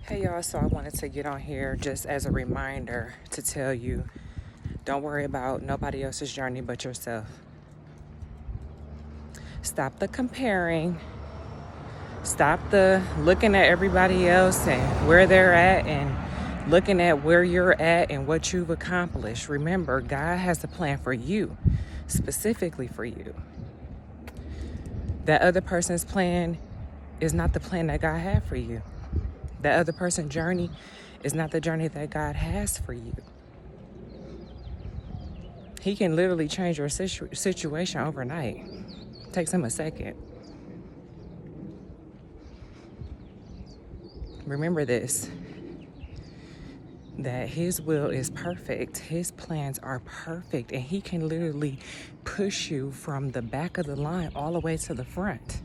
Hey y'all, so I wanted to get on here just as a reminder to tell you, don't worry about nobody else's journey but yourself. Stop the comparing. Stop the looking at everybody else and where they're at and looking at where you're at and what you've accomplished. Remember, God has a plan for you, specifically for you. That other person's plan is not the plan that God had for you. That other person's journey is not the journey that God has for you. He can literally change your situation overnight. Takes him a second. Remember this, that his will is perfect. His plans are perfect, and he can literally push you from the back of the line all the way to the front.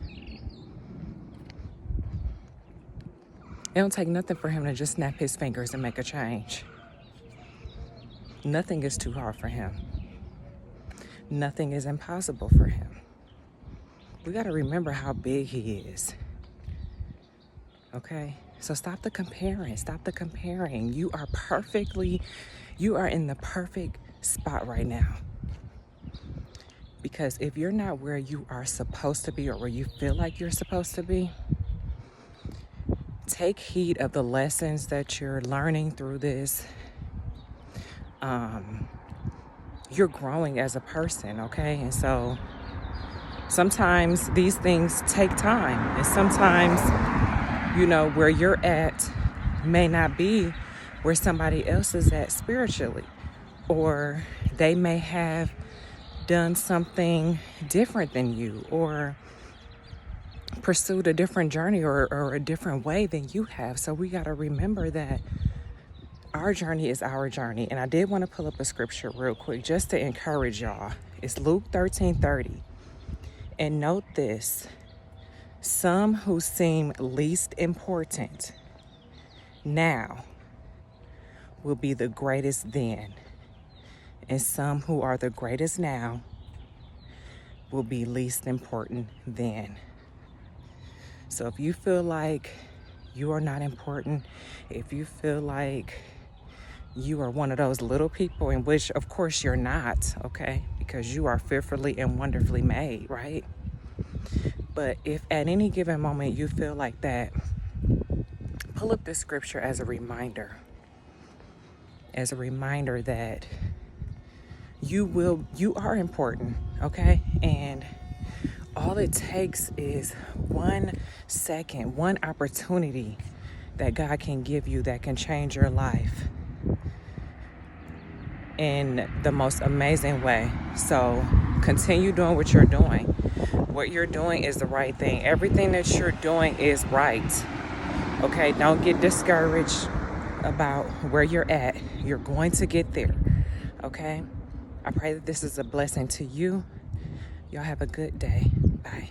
It don't take nothing for him to just snap his fingers and make a change. Nothing is too hard for him. Nothing is impossible for him. We got to remember how big he is. Okay? So stop the comparing. Stop the comparing. You are in the perfect spot right now. Because if you're not where you are supposed to be or where you feel like you're supposed to be, take heed of the lessons that you're learning through this. You're growing as a person, okay? And so sometimes these things take time. And sometimes, where you're at may not be where somebody else is at spiritually. Or they may have done something different than you, or pursued a different journey or a different way than you have. So we got to remember that our journey is our journey. And I did want to pull up a scripture real quick just to encourage y'all. It's Luke 13:30. And note this, some who seem least important now will be the greatest then. And some who are the greatest now will be least important then. So if you feel like you are not important, if you feel like you are one of those little people, in which of course you're not, okay? Because you are fearfully and wonderfully made, right? But if at any given moment you feel like that, pull up this scripture as a reminder that you are important, okay? And all it takes is 1 second, one opportunity that God can give you that can change your life in the most amazing way. So continue doing what you're doing. What you're doing is the right thing. Everything that you're doing is right. Okay, don't get discouraged about where you're at. You're going to get there. Okay? I pray that this is a blessing to you. Y'all have a good day. Bye.